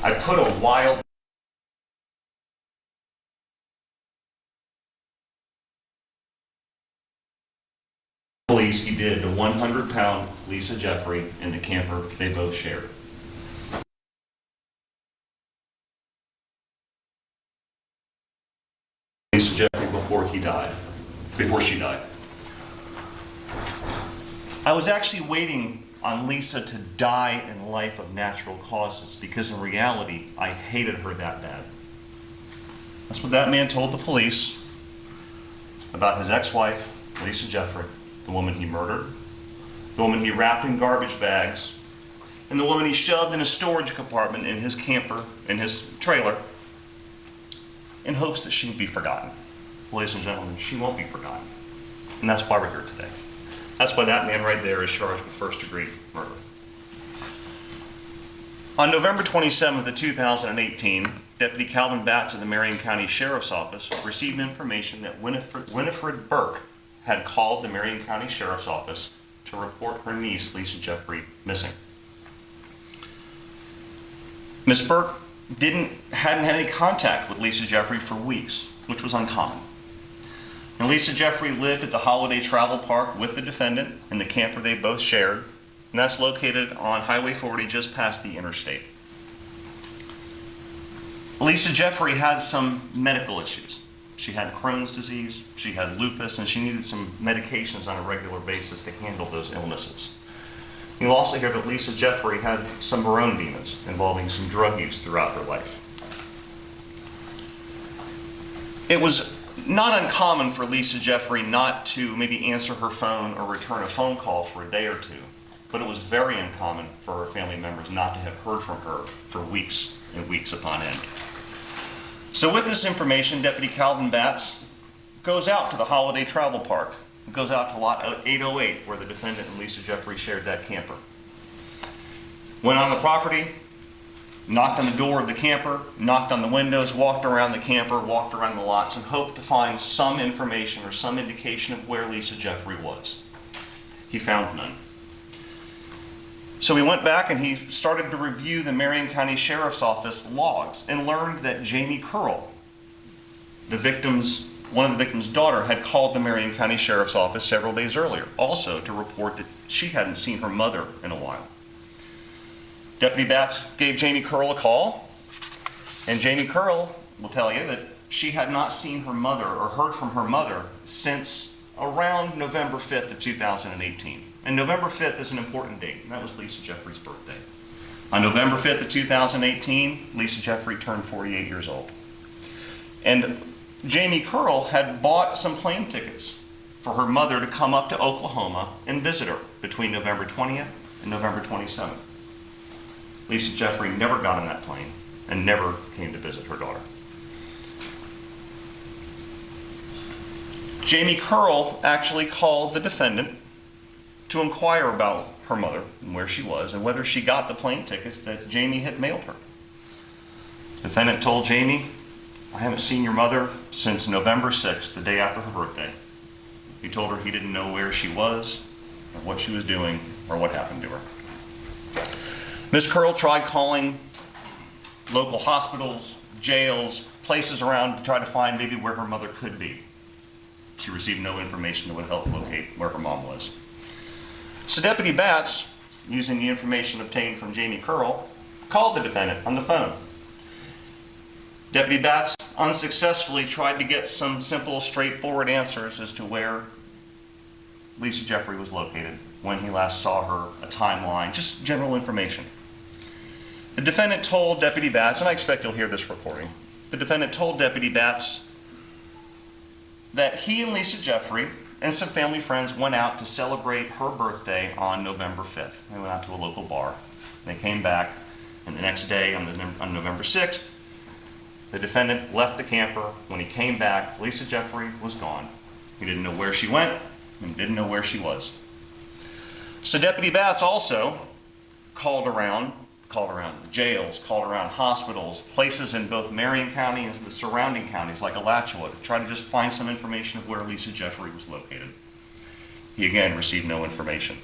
I put a wild police he did to 100-pound Lisa Jeffrey in the camper they both shared. Lisa Jeffrey before she died. I was actually waiting on Lisa to die in life of natural causes because in reality, I hated her that bad. That's what that man told the police about his ex-wife, Lisa Jeffrey, the woman he murdered, the woman he wrapped in garbage bags, and the woman he shoved in a storage compartment in his camper, in his trailer, in hopes that she would be forgotten. Ladies and gentlemen, she won't be forgotten. And that's why we're here today. That's why that man right there is charged with first-degree murder. On November 27th of 2018, Deputy Calvin Batts of the Marion County Sheriff's Office received information that Winifred Burke had called the Marion County Sheriff's Office to report her niece, Lisa Jeffrey, missing. Ms. Burke hadn't had any contact with Lisa Jeffrey for weeks, which was uncommon. And Lisa Jeffrey lived at the Holiday Travel Park with the defendant in the camper they both shared, and that's located on Highway 40 just past the interstate. Lisa Jeffrey had some medical issues. She had Crohn's disease, she had lupus, and she needed some medications on a regular basis to handle those illnesses. You'll also hear that Lisa Jeffrey had some her own demons involving some drug use throughout her life. It was not uncommon for Lisa Jeffrey not to maybe answer her phone or return a phone call for a day or two, but it was very uncommon for her family members not to have heard from her for weeks and weeks upon end. So with this information, Deputy Calvin Batts goes out to the Holiday Travel Park. He goes out to lot 808 where the defendant and Lisa Jeffrey shared that camper. Went on the property, knocked on the door of the camper, knocked on the windows, walked around the camper, walked around the lots, and hoped to find some information or some indication of where Lisa Jeffrey was. He found none. So he went back and he started to review the Marion County Sheriff's Office logs and learned that Jamie Curl, one of the victim's daughter, had called the Marion County Sheriff's Office several days earlier, also to report that she hadn't seen her mother in a while. Deputy Batts gave Jamie Curl a call, and Jamie Curl will tell you that she had not seen her mother or heard from her mother since around November 5th of 2018. And November 5th is an important date, and that was Lisa Jeffrey's birthday. On November 5th of 2018, Lisa Jeffrey turned 48 years old. And Jamie Curl had bought some plane tickets for her mother to come up to Oklahoma and visit her between November 20th and November 27th. Lisa Jeffrey never got on that plane and never came to visit her daughter. Jamie Curl actually called the defendant to inquire about her mother and where she was and whether she got the plane tickets that Jamie had mailed her. The defendant told Jamie, "I haven't seen your mother since November 6th, the day after her birthday." He told her he didn't know where she was, or what she was doing, or what happened to her. Ms. Curl tried calling local hospitals, jails, places around to try to find maybe where her mother could be. She received no information that would help locate where her mom was. So Deputy Batts, using the information obtained from Jamie Curl, called the defendant on the phone. Deputy Batts unsuccessfully tried to get some simple, straightforward answers as to where Lisa Jeffrey was located, when he last saw her, a timeline, just general information. The defendant told Deputy Batts, and I expect you'll hear this recording, the defendant told Deputy Batts that he and Lisa Jeffrey and some family friends went out to celebrate her birthday on November 5th. They went out to a local bar. They came back, and the next day, on November 6th, the defendant left the camper. When he came back, Lisa Jeffrey was gone. He didn't know where she went, and didn't know where she was. So Deputy Batts also called around the jails, called around hospitals, places in both Marion County and the surrounding counties like Alachua to try to just find some information of where Lisa Jeffrey was located. He again received no information.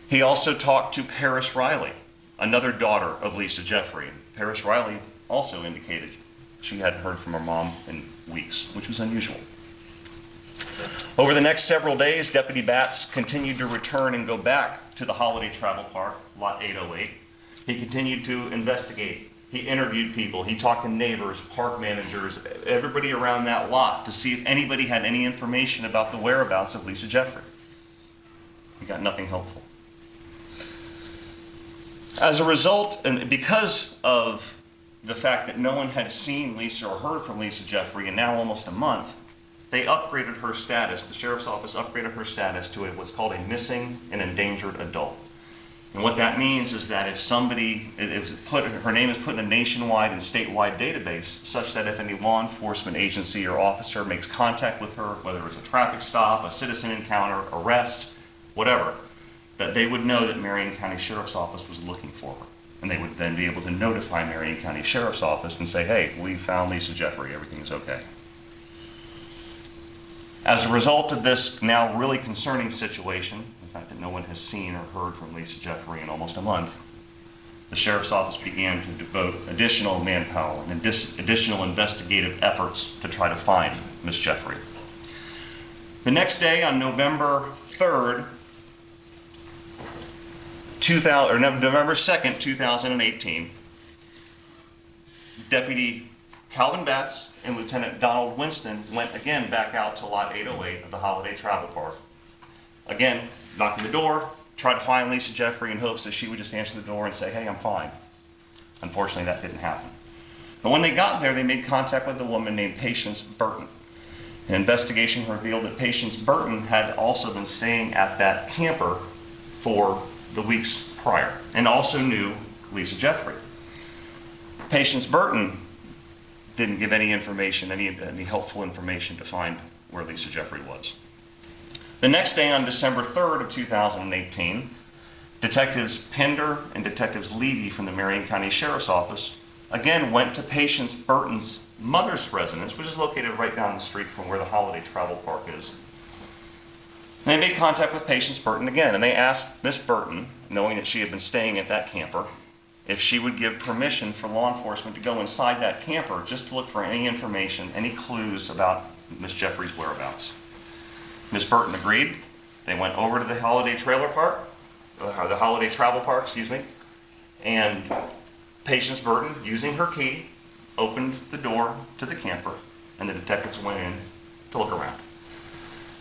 He also talked to Paris Riley, another daughter of Lisa Jeffrey. Paris Riley also indicated she hadn't heard from her mom in weeks, which was unusual. Over the next several days, Deputy Batts continued to return and go back to the Holiday Travel Park, Lot 808. He continued to investigate. He interviewed people. He talked to neighbors, park managers, everybody around that lot to see if anybody had any information about the whereabouts of Lisa Jeffrey. He got nothing helpful. As a result, and because of the fact that no one had seen Lisa or heard from Lisa Jeffrey in now almost a month, they upgraded her status. The sheriff's office upgraded her status to what's called a missing and endangered adult. And what that means is that if somebody, her name is put in a nationwide and statewide database, such that if any law enforcement agency or officer makes contact with her, whether it's a traffic stop, a citizen encounter, arrest, whatever, that they would know that Marion County Sheriff's Office was looking for her. And they would then be able to notify Marion County Sheriff's Office and say, hey, we found Lisa Jeffrey, everything's okay. As a result of this now really concerning situation, the fact that no one has seen or heard from Lisa Jeffrey in almost a month, the Sheriff's Office began to devote additional manpower and additional investigative efforts to try to find Miss Jeffrey. The next day, on November 3rd, November 2nd, 2018, Deputy Calvin Batts and Lieutenant Donald Winston went again back out to Lot 808 of the Holiday Travel Park. Again, knocked on the door, tried to find Lisa Jeffrey in hopes that she would just answer the door and say, hey, I'm fine. Unfortunately, that didn't happen. But when they got there, they made contact with a woman named Patience Burton. An investigation revealed that Patience Burton had also been staying at that camper for the weeks prior and also knew Lisa Jeffrey. Patience Burton didn't give any information, any helpful information to find where Lisa Jeffrey was. The next day, on December 3rd of 2018, Detectives Pender and Detectives Levy from the Marion County Sheriff's Office again went to Patience Burton's mother's residence, which is located right down the street from where the Holiday Travel Park is. They made contact with Patience Burton again, and they asked Miss Burton, knowing that she had been staying at that camper, if she would give permission for law enforcement to go inside that camper just to look for any information, any clues about Miss Jeffrey's whereabouts. Miss Burton agreed. They went over to the Holiday Travel Park, and Patience Burton, using her key, opened the door to the camper, and the detectives went in to look around.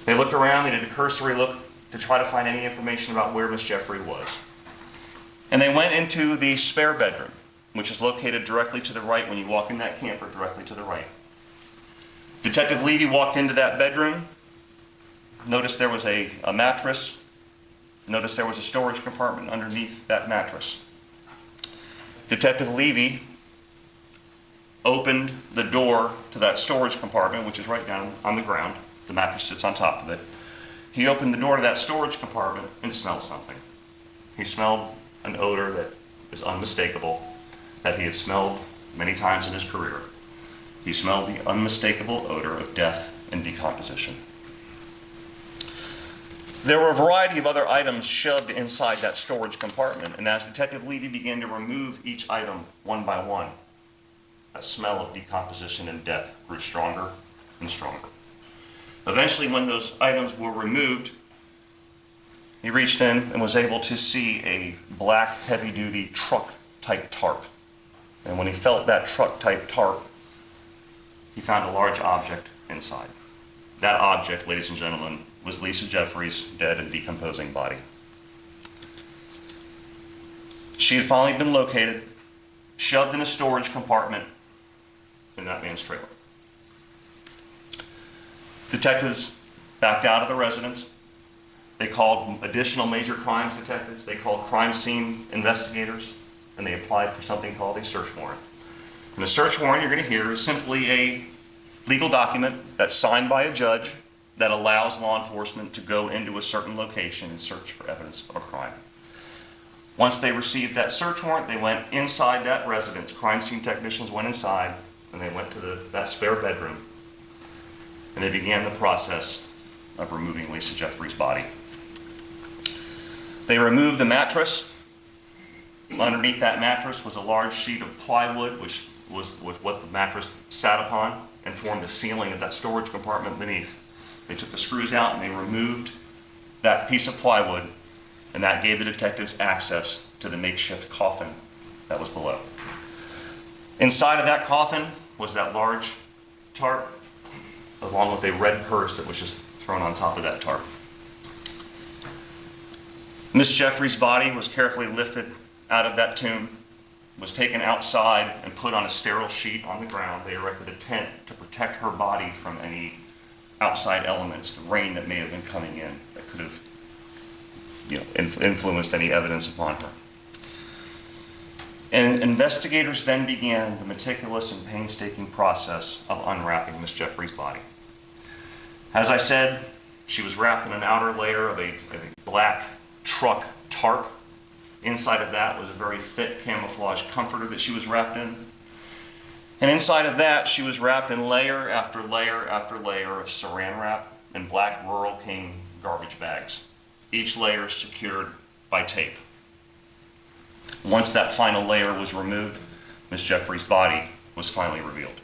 They looked around, they did a cursory look to try to find any information about where Miss Jeffrey was. And they went into the spare bedroom, which is located directly to the right when you walk in that camper, directly to the right. Detective Levy walked into that bedroom, noticed there was a mattress, noticed there was a storage compartment underneath that mattress. Detective Levy opened the door to that storage compartment, which is right down on the ground. The mattress sits on top of it. He opened the door to that storage compartment and smelled something. He smelled an odor that is unmistakable, that he had smelled many times in his career. He smelled the unmistakable odor of death and decomposition. There were a variety of other items shoved inside that storage compartment, and as Detective Levy began to remove each item one by one, that smell of decomposition and death grew stronger and stronger. Eventually, when those items were removed, he reached in and was able to see a black, heavy-duty truck-type tarp. And when he felt that truck-type tarp, he found a large object inside. That object, ladies and gentlemen, was Lisa Jeffrey's dead and decomposing body. She had finally been located, shoved in a storage compartment in that man's trailer. Detectives backed out of the residence. They called additional major crimes detectives. They called crime scene investigators, and they applied for something called a search warrant. And the search warrant you're going to hear is simply a legal document that's signed by a judge that allows law enforcement to go into a certain location and search for evidence of a crime. Once they received that search warrant, they went inside that residence. Crime scene technicians went inside, and they went to that spare bedroom, and they began the process of removing Lisa Jeffrey's body. They removed the mattress, Underneath that mattress was a large sheet of plywood, which was what the mattress sat upon and formed the ceiling of that storage compartment beneath. They took the screws out and they removed that piece of plywood, and that gave the detectives access to the makeshift coffin that was below. Inside of that coffin was that large tarp, along with a red purse that was just thrown on top of that tarp. Miss Jeffrey's body was carefully lifted out of that tomb, was taken outside and put on a sterile sheet on the ground. They erected a tent to protect her body from any outside elements, the rain that may have been coming in that could have influenced any evidence upon her. And investigators then began the meticulous and painstaking process of unwrapping Miss Jeffrey's body. As I said, she was wrapped in an outer layer of a black truck tarp. Inside of that was a very thick camouflage comforter that she was wrapped in. And inside of that, she was wrapped in layer after layer after layer of saran wrap and black Rural King garbage bags, each layer secured by tape. Once that final layer was removed, Miss Jeffrey's body was finally revealed.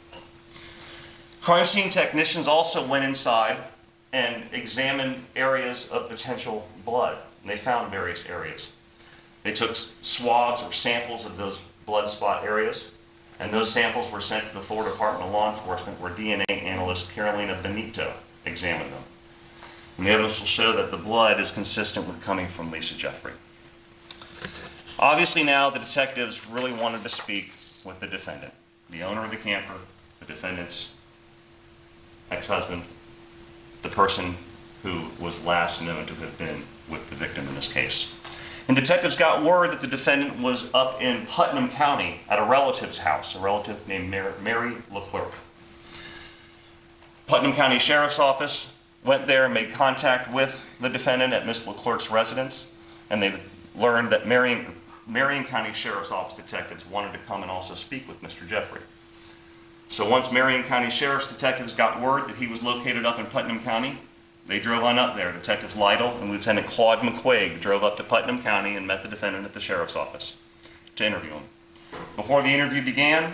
Crime scene technicians also went inside and examined areas of potential blood, and they found various areas. They took swabs or samples of those blood spot areas, and those samples were sent to the Florida Department of Law Enforcement, where DNA analyst Carolina Benito examined them. And the evidence will show that the blood is consistent with coming from Lisa Jeffrey. Obviously now the detectives really wanted to speak with the defendant, the owner of the camper, the defendant's ex-husband, the person who was last known to have been with the victim in this case. And detectives got word that the defendant was up in Putnam County at a relative's house, a relative named Mary Leclerc. Putnam County Sheriff's Office went there and made contact with the defendant at Miss Leclerc's residence, and they learned that Marion County Sheriff's Office detectives wanted to come and also speak with Mr. Jeffrey. So once Marion County Sheriff's detectives got word that he was located up in Putnam County, they drove on up there. Detectives Lytle and Lieutenant Claude McQuaig drove up to Putnam County and met the defendant at the Sheriff's Office to interview him. Before the interview began,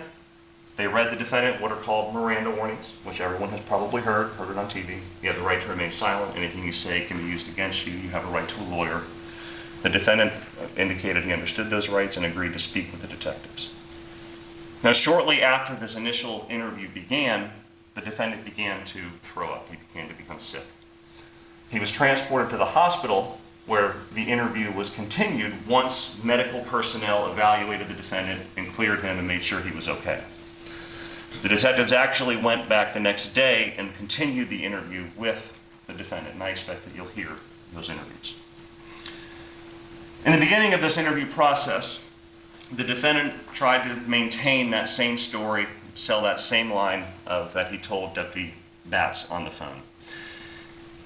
they read the defendant what are called Miranda warnings, which everyone has probably heard it on TV. You have the right to remain silent. Anything you say can be used against you. You have a right to a lawyer. The defendant indicated he understood those rights and agreed to speak with the detectives. Now, shortly after this initial interview began, the defendant began to throw up. He began to become sick. He was transported to the hospital where the interview was continued once medical personnel evaluated the defendant and cleared him and made sure he was okay. The detectives actually went back the next day and continued the interview with the defendant, and I expect that you'll hear those interviews. In the beginning of this interview process, the defendant tried to maintain that same story, sell that same line that he told Deputy Batts on the phone.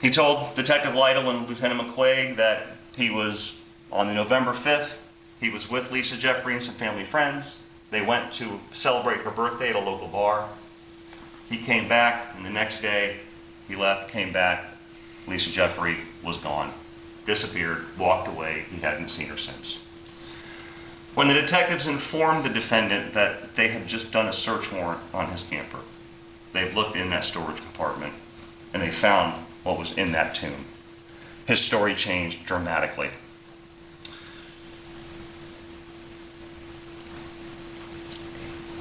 He told Detective Lytle and Lieutenant McQuaig that he was, on November 5th, he was with Lisa Jeffrey and some family friends. They went to celebrate her birthday at a local bar. He came back, and the next day, he left, came back. Lisa Jeffrey was gone, disappeared, walked away. He hadn't seen her since. When the detectives informed the defendant that they had just done a search warrant on his camper, they looked in that storage compartment, and they found what was in that tomb. His story changed dramatically.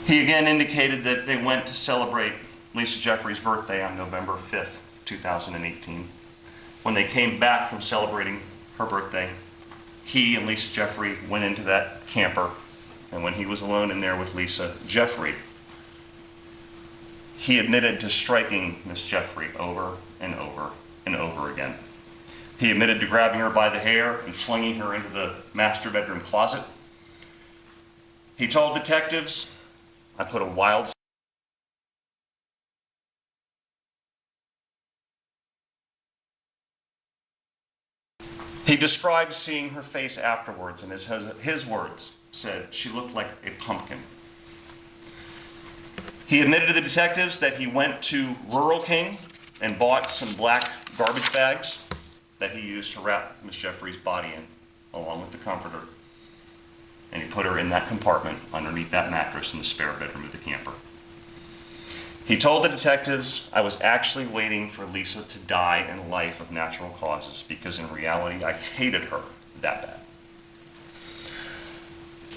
He again indicated that they went to celebrate Lisa Jeffrey's birthday on November 5th, 2018. When they came back from celebrating her birthday, he and Lisa Jeffrey went into that camper, and when he was alone in there with Lisa Jeffrey, he admitted to striking Miss Jeffrey over and over and over again. He admitted to grabbing her by the hair and flinging her into the master bedroom closet. He told detectives, I put a wild He described seeing her face afterwards, and his words said she looked like a pumpkin. He admitted to the detectives that he went to Rural King and bought some black garbage bags that he used to wrap Miss Jeffrey's body in, along with the comforter. And he put her in that compartment underneath that mattress in the spare bedroom of the camper. He told the detectives, "I was actually waiting for Lisa to die in life of natural causes because in reality I hated her that bad."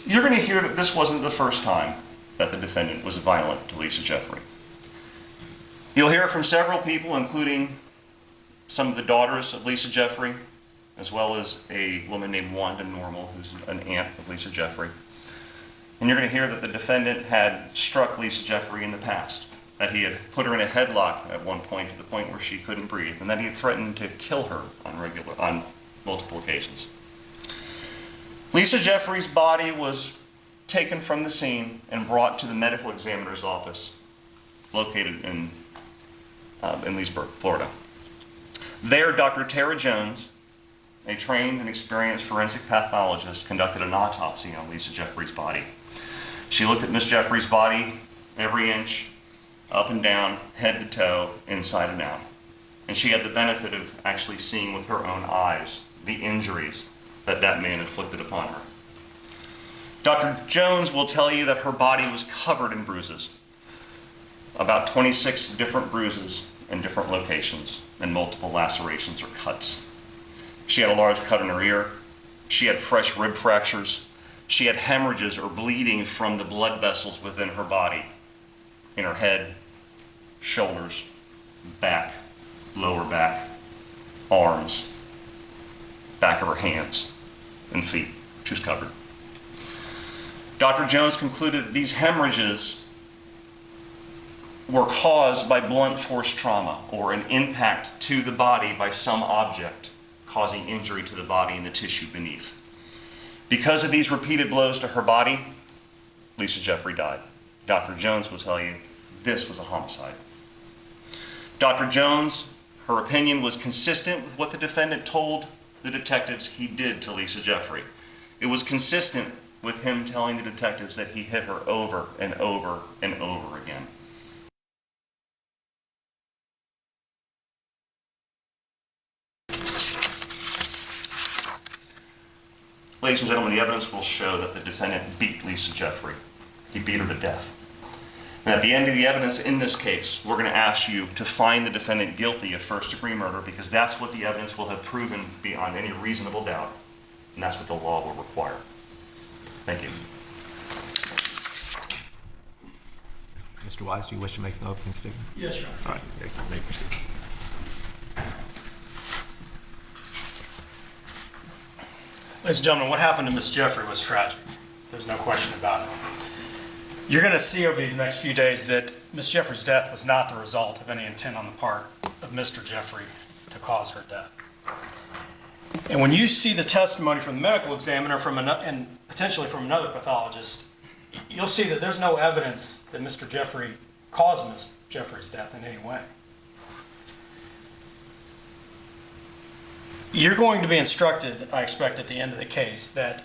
You're going to hear that this wasn't the first time that the defendant was violent to Lisa Jeffrey. You'll hear it from several people, including some of the daughters of Lisa Jeffrey, as well as a woman named Wanda Normal, who's an aunt of Lisa Jeffrey. And you're going to hear that the defendant had struck Lisa Jeffrey in the past, that he had put her in a headlock at one point to the point where she couldn't breathe, and that he had threatened to kill her on multiple occasions. Lisa Jeffrey's body was taken from the scene and brought to the medical examiner's office located in Leesburg, Florida. There, Dr. Tara Jones, a trained and experienced forensic pathologist, conducted an autopsy on Lisa Jeffrey's body. She looked at Miss Jeffrey's body, every inch, up and down, head to toe, inside and out. And she had the benefit of actually seeing with her own eyes the injuries that man inflicted upon her. Dr. Jones will tell you that her body was covered in bruises, about 26 different bruises in different locations, and multiple lacerations or cuts. She had a large cut in her ear. She had fresh rib fractures. She had hemorrhages or bleeding from the blood vessels within her body, in her head, shoulders, back, lower back, arms, back of her hands and feet. She was covered. Dr. Jones concluded that these hemorrhages were caused by blunt force trauma or an impact to the body by some object causing injury to the body and the tissue beneath. Because of these repeated blows to her body, Lisa Jeffrey died. Dr. Jones will tell you this was a homicide. Dr. Jones, her opinion was consistent with what the defendant told the detectives he did to Lisa Jeffrey. It was consistent with him telling the detectives that he hit her over and over and over again. Ladies and gentlemen, the evidence will show that the defendant beat Lisa Jeffrey. He beat her to death. And at the end of the evidence in this case, we're going to ask you to find the defendant guilty of first-degree murder because that's what the evidence will have proven beyond any reasonable doubt. And that's what the law will require. Thank you. Mr. Wise, do you wish to make an opening statement? Yes, Your Honor. All right, you may proceed. Ladies and gentlemen, what happened to Miss Jeffrey was tragic. There's no question about it. You're going to see over these next few days that Miss Jeffrey's death was not the result of any intent on the part of Mr. Jeffrey to cause her death. And when you see the testimony from the medical examiner and potentially from another pathologist, you'll see that there's no evidence that Mr. Jeffrey caused Miss Jeffrey's death in any way. You're going to be instructed, I expect, at the end of the case that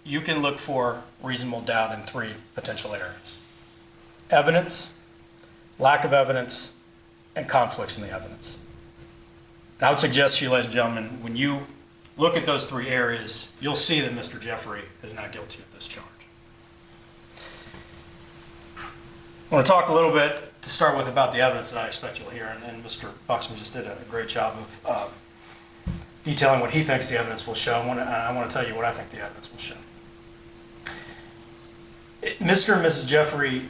you can look for reasonable doubt in three potential areas: evidence, lack of evidence, and conflicts in the evidence. And I would suggest to you, ladies and gentlemen, when you look at those three areas, you'll see that Mr. Jeffrey is not guilty of this charge. I want to talk a little bit, to start with, about the evidence that I expect you'll hear, and Mr. Buxman just did a great job of detailing what he thinks the evidence will show. I want to tell you what I think the evidence will show. Mr. and Mrs. Jeffrey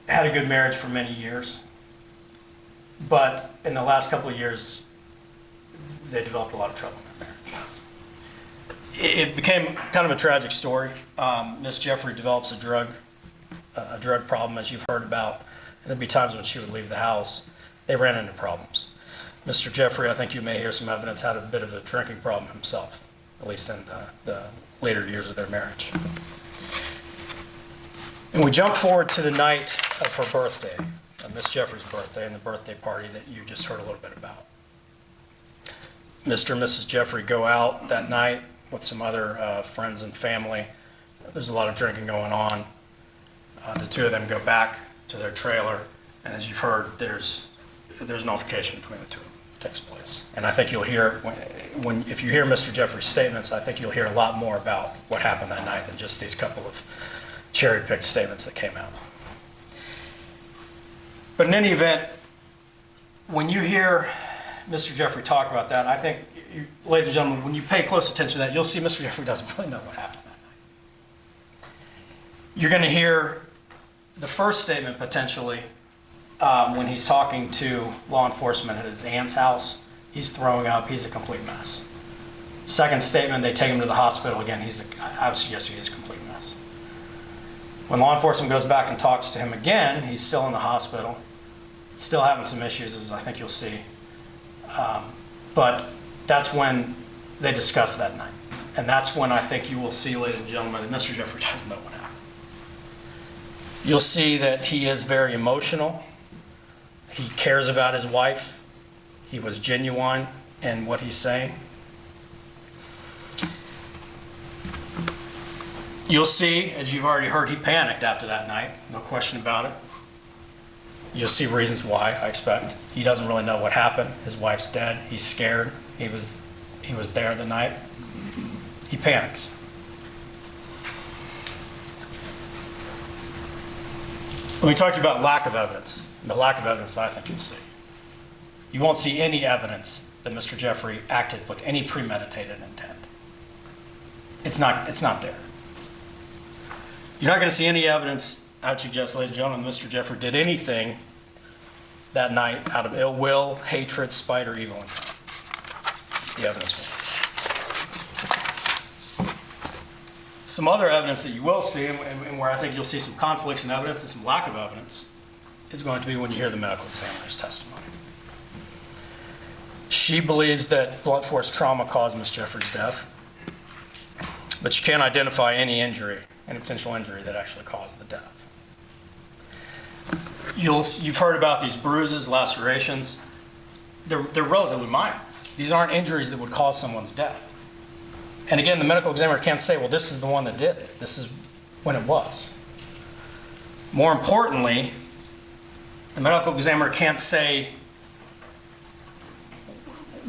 had a good marriage for many years, but in the last couple of years, they developed a lot of trouble in their marriage. It became kind of a tragic story. Miss Jeffrey develops a drug problem, as you've heard about, and there'd be times when she would leave the house. They ran into problems. Mr. Jeffrey, I think you may hear some evidence, had a bit of a drinking problem himself, at least in the later years of their marriage. And we jump forward to the night of her birthday, Miss Jeffrey's birthday, and the birthday party that you just heard a little bit about. Mr. and Mrs. Jeffrey go out that night with some other friends and family. There's a lot of drinking going on. The two of them go back to their trailer, and as you've heard, there's an altercation between the two of them. takes place. And I think you'll hear, if you hear Mr. Jeffrey's statements, I think you'll hear a lot more about what happened that night than just these couple of cherry-picked statements that came out. But in any event, when you hear Mr. Jeffrey talk about that, I think, ladies and gentlemen, when you pay close attention to that, you'll see Mr. Jeffrey doesn't really know what happened that night. You're going to hear the first statement potentially when he's talking to law enforcement at his aunt's house. He's throwing up. He's a complete mess. Second statement, they take him to the hospital. Again, I would suggest he's a complete mess. When law enforcement goes back and talks to him again, he's still in the hospital, still having some issues, as I think you'll see. But that's when they discuss that night. And that's when I think you will see, ladies and gentlemen, that Mr. Jeffrey doesn't know what happened. You'll see that he is very emotional. He cares about his wife. He was genuine in what he's saying. You'll see, as you've already heard, he panicked after that night. No question about it. You'll see reasons why, I expect. He doesn't really know what happened. His wife's dead. He's scared. He was there the night. He panics. Let me talk to you about lack of evidence. And the lack of evidence that I think you'll see. You won't see any evidence that Mr. Jeffrey acted with any premeditated intent. It's not there. You're not going to see any evidence, I would suggest, ladies and gentlemen, that Mr. Jeffrey did anything that night out of ill will, hatred, spite, or evil intent. The evidence will. Some other evidence that you will see, and where I think you'll see some conflicts in evidence and some lack of evidence, is going to be when you hear the medical examiner's testimony. She believes that blunt force trauma caused Ms. Jeffrey's death, but you can't identify any injury, any potential injury that actually caused the death. You've heard about these bruises, lacerations. They're relatively minor. These aren't injuries that would cause someone's death. And again, the medical examiner can't say, well, this is the one that did it. This is when it was. More importantly, the medical examiner can't say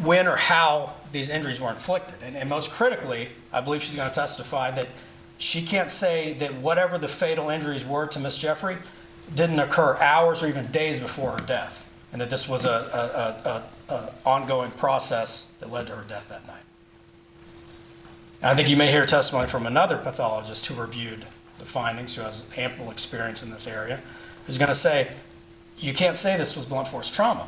when or how these injuries were inflicted. And most critically, I believe she's going to testify that she can't say that whatever the fatal injuries were to Ms. Jeffrey didn't occur hours or even days before her death, and that this was an ongoing process that led to her death that night. And I think you may hear testimony from another pathologist who reviewed the findings, who has ample experience in this area, who's going to say, you can't say this was blunt force trauma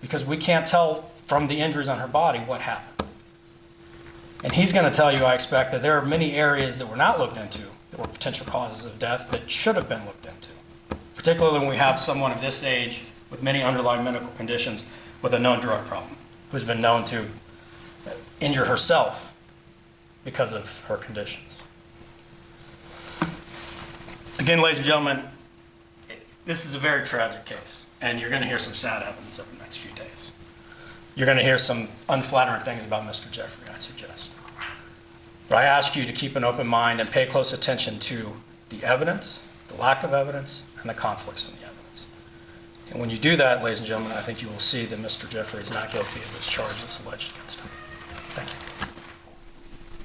because we can't tell from the injuries on her body what happened. And he's going to tell you, I expect, that there are many areas that were not looked into that were potential causes of death that should have been looked into, particularly when we have someone of this age with many underlying medical conditions with a known drug problem, who's been known to injure herself because of her conditions. Again, ladies and gentlemen, this is a very tragic case, and you're going to hear some sad evidence over the next few days. You're going to hear some unflattering things about Mr. Jeffrey, I suggest. But I ask you to keep an open mind and pay close attention to the evidence, the lack of evidence, and the conflicts in the evidence. And when you do that, ladies and gentlemen, I think you will see that Mr. Jeffrey is not guilty of this charge that's alleged against him. Thank you.